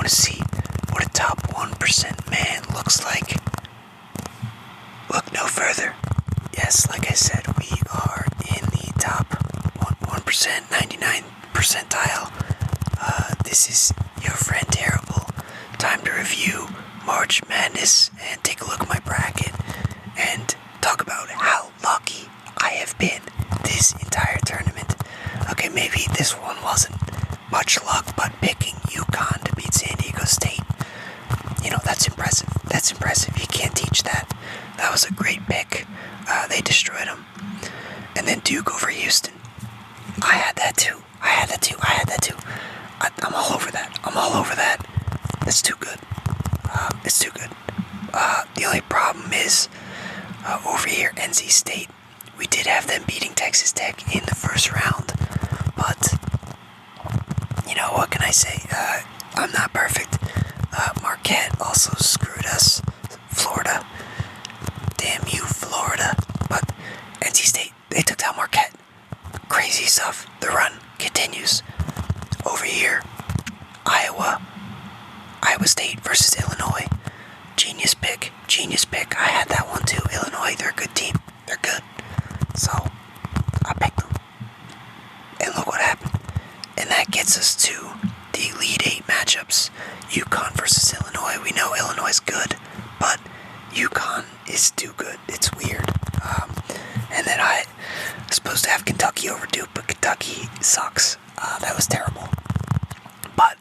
want to see what a top 1% man looks like? Look no further. Yes, like I said, we are in the top 1%, 99th percentile. This is your friend Terrible. Time to review March Madness and take a look at my bracket and talk about how lucky I have been this entire tournament. Okay, maybe this one wasn't much luck, but picking UConn to beat San Diego State, that's impressive. That's impressive. You can't teach that. That was a great pick. They destroyed them. And then Duke over Houston. I had that too. I'm all over that. It's too good. The only problem is, over here, NC State. We did have them beating Texas Tech in the first round. But, what can I say? I'm not perfect. Marquette also screwed us. Florida. Damn you, Florida. But NC State, they took down Marquette. Crazy stuff. The run continues. Over here, Iowa State versus Illinois. Genius pick. I had that one too. Illinois, they're a good team. They're good. So, I picked them. And look what happened. And that gets us to the Elite 8 matchups. UConn versus Illinois. We know Illinois is good, but UConn is too good. It's weird. And then I was supposed to have Kentucky over Duke, but Kentucky sucks. That was terrible. But,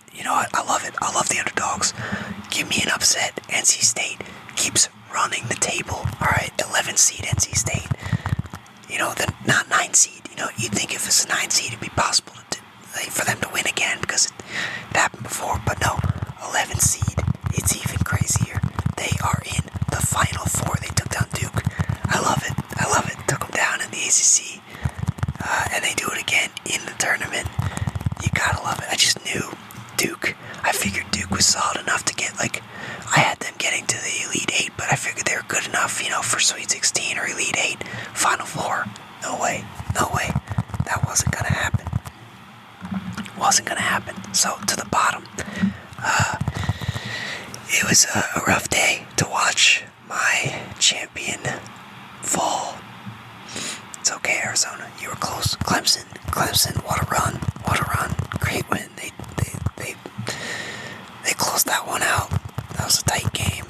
I love it. I love the underdogs. Give me an upset. NC State keeps running the table. Alright, 11 seed NC State. The not 9 seed. You'd think if it's a 9 seed, it'd be possible for them to win again because it happened before. But no, 11 seed. It's even crazier. They are in the Final Four. They took down Duke. I love it. Took them down in the ACC. And they do it again in the tournament. You gotta love it. I just knew Duke. I figured Duke was solid enough to get, I had them getting to the Elite 8, but I figured they were good enough, for Sweet 16 or Elite 8. Final Four. No way. That wasn't gonna happen. So, to the bottom. It was a rough day to watch my champion fall. It's okay, Arizona. You were close. Clemson. What a run. Great win. They closed that one out. That was a tight game.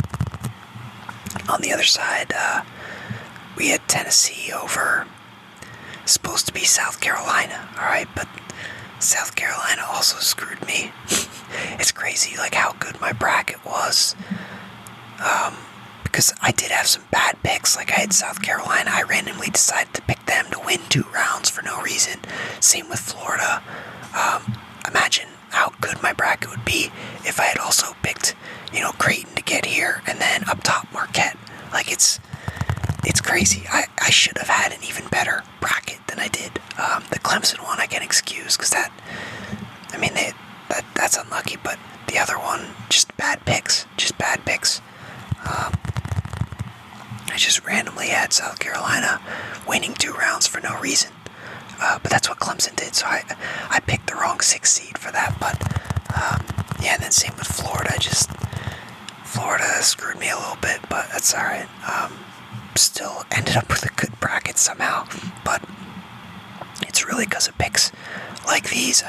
On the other side, we had Tennessee over. Supposed to be South Carolina. Alright, but South Carolina also screwed me. It's crazy, how good my bracket was. Because I did have some bad picks. I had South Carolina. I randomly decided to pick them to win 2 rounds for no reason. Same with Florida. Imagine how good my bracket would be if I had also picked, Creighton to get here and then up top Marquette. It's crazy. I should have had an even better bracket than I did. The Clemson one I can excuse because that's unlucky, but the other one, just bad picks. I just randomly had South Carolina winning 2 rounds for no reason. But that's what Clemson did, so I picked the wrong 6 seed for that. But, and then same with Florida. Florida screwed me a little bit, but that's alright. Still ended up with a good bracket somehow. But it's really because of picks like these.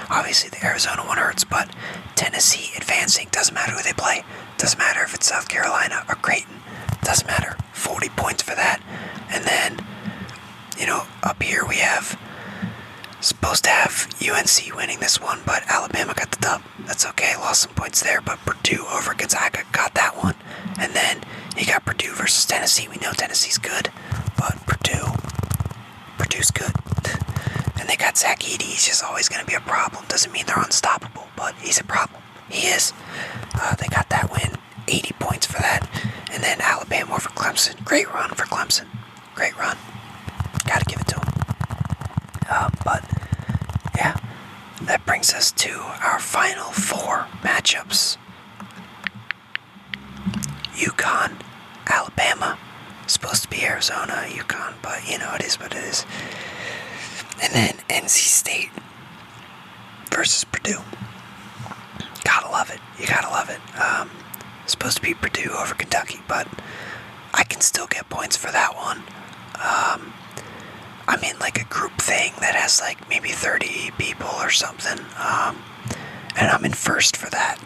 Obviously the Arizona one hurts, but Tennessee advancing, doesn't matter who they play. Doesn't matter if it's South Carolina or Creighton. Doesn't matter. 40 points for that. And then, up here we have, supposed to have UNC winning this one, but Alabama got the dub. That's okay, lost some points there, but Purdue over Gonzaga got that one. And then you got Purdue versus Tennessee. We know Tennessee's good, but Purdue's good. And they got Zach Edey. He's just always going to be a problem. Doesn't mean they're unstoppable, but he's a problem. He is. They got that win. 80 points for that. And then Alabama over Clemson. Great run for Clemson. Great run. Gotta give it to him. But, yeah. That brings us to our final 4 matchups. UConn, Alabama. Supposed to be Arizona, UConn, but it is what it is. And then NC State versus Purdue. Gotta love it. You gotta love it. It's supposed to be Purdue over Kentucky, but I can still get points for that one. I'm in like a group thing that has like maybe 30 people or something, and I'm in first for that.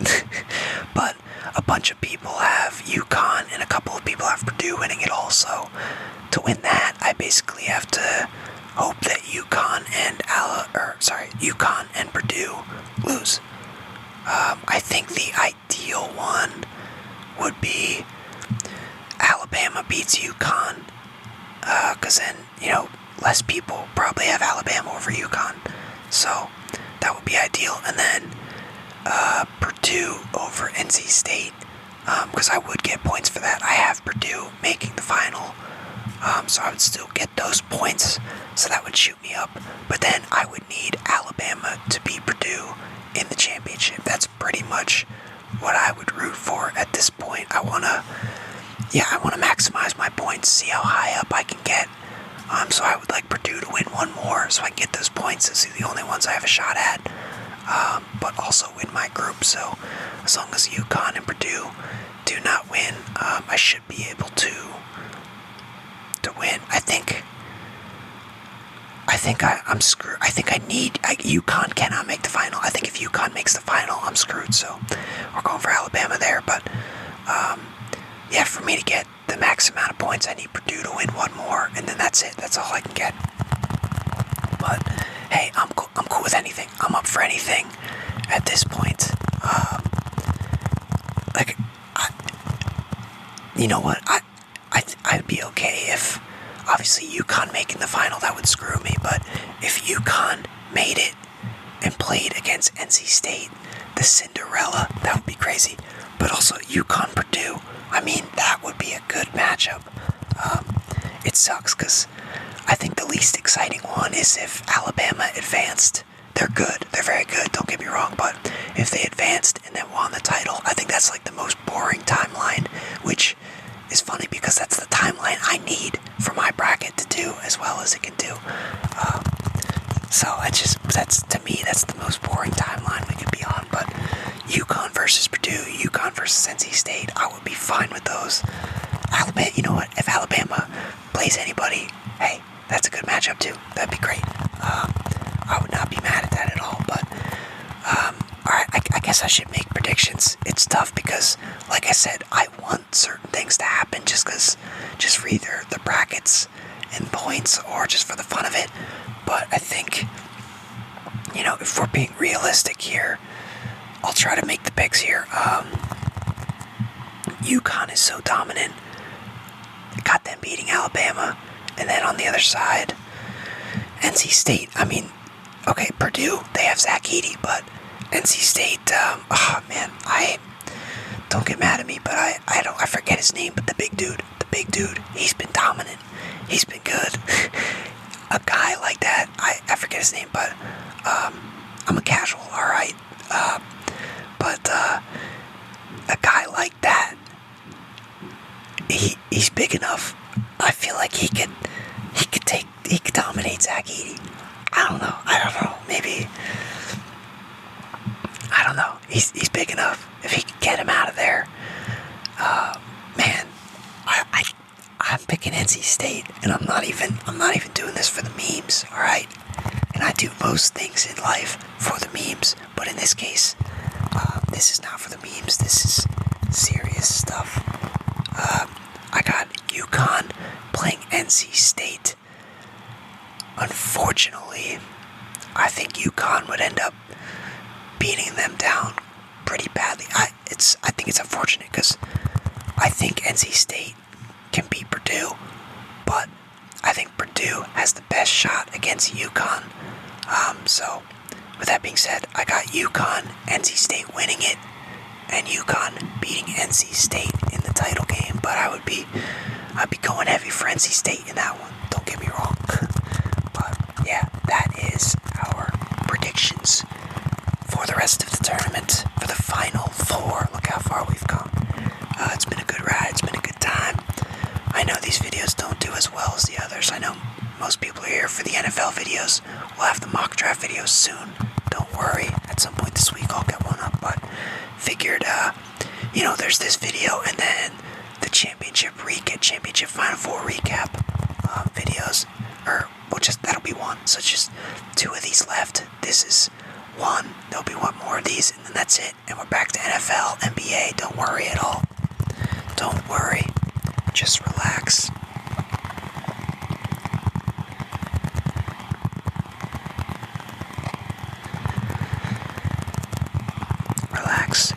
But a bunch of people have UConn, and a couple of people have Purdue winning it also. To win that, I basically have to hope that UConn and Purdue lose. I think the ideal one would be Alabama beats UConn, because then, less people probably have Alabama over UConn. So that would be ideal. And then Purdue over NC State, because I would get points for that. I have Purdue making the final, so I would still get those points, so that would shoot me up. But then I would need Alabama to beat Purdue in the championship. That's pretty much what I would root for at this point. I want to maximize my points, see how high up I can get. So I would like Purdue to win one more, so I can get those points. Those are the only ones I have a shot at. But also win my group. So as long as UConn and Purdue do not win, I should be able to win. I think I'm screwed. I think UConn cannot make the final. I think if UConn makes the final, I'm screwed. So we're going for Alabama there. But for me to get the max amount of points, I need Purdue to win one more, and then that's it. That's all I can get. But hey, I'm cool with anything. I'm up for anything at this point. You know what? I'd be okay if, obviously, UConn making the final, that would screw me. But if UConn made it and played against NC State, the Cinderella, that would be crazy. But also UConn Purdue, I mean, that would be a good matchup. It sucks because I think the least exciting one is if Alabama advanced. They're good. They're very good, don't get me wrong. But if they advanced and then won the title, I think that's like the most boring timeline, which is funny because that's the timeline I need for my bracket to do as well as it can do. To me, that's the most boring timeline we could be on. But UConn versus Purdue, UConn versus NC State, I would be fine with those. Alabama, you know what? If Alabama plays anybody, hey, that's a good matchup too. That'd be great. I would not be mad at that at all. But alright, I guess I should make predictions. It's tough because, like I said, I want certain things to happen just for either the brackets and points or just for the fun of it. But I think, if we're being realistic here, I'll try to make the picks here. UConn is so dominant. Got them beating Alabama. And then on the other side, NC State. I mean, okay, Purdue, they have Zach Edey, but NC State, don't get mad at me, but I forget his name, but the big dude, he's been dominant. He's been good. A guy like that, I forget his name, but I'm a casual, alright. But a guy like that, he's big enough. I feel like he could dominate Zach Edey. I don't know. Maybe. I don't know. He's big enough. If he could get him out of there, man, I'm picking NC State, and I'm not even doing this for the memes. All right, and I do most things in life for the memes, but in this case, this is not for the memes. This is serious stuff. I got UConn playing NC State. Unfortunately, I think UConn would end up beating them down pretty badly. I think it's unfortunate because I think NC State can beat Purdue, but I think Purdue has the best shot against UConn. So, with that being said, I got UConn, NC State winning it, and UConn beating NC State in the title game. But I'd be going heavy for NC State in that one. Don't get me wrong. But yeah, that is our predictions for the rest of the tournament, for the Final Four. Look how far we've come. It's been a good ride. It's been a good time. I know these videos don't do as well as the others. I know most people are here for the NFL videos. We'll have the mock draft videos soon. Don't worry. At some point this week I'll get one up, but figured there's this video and then the championship Final Four recap videos, that'll be one. So just 2 of these left. This is one. There'll be one more of these, and then that's it. And we're back to NFL, NBA. Don't worry at all. Don't worry. Just relax. Relax.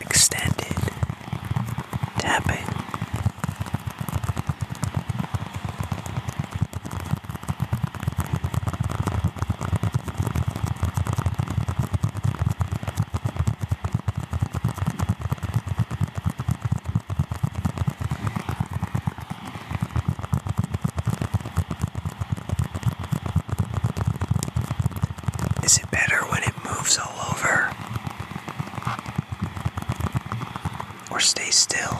Extended tapping. Is it better when it moves all over? Or stay still?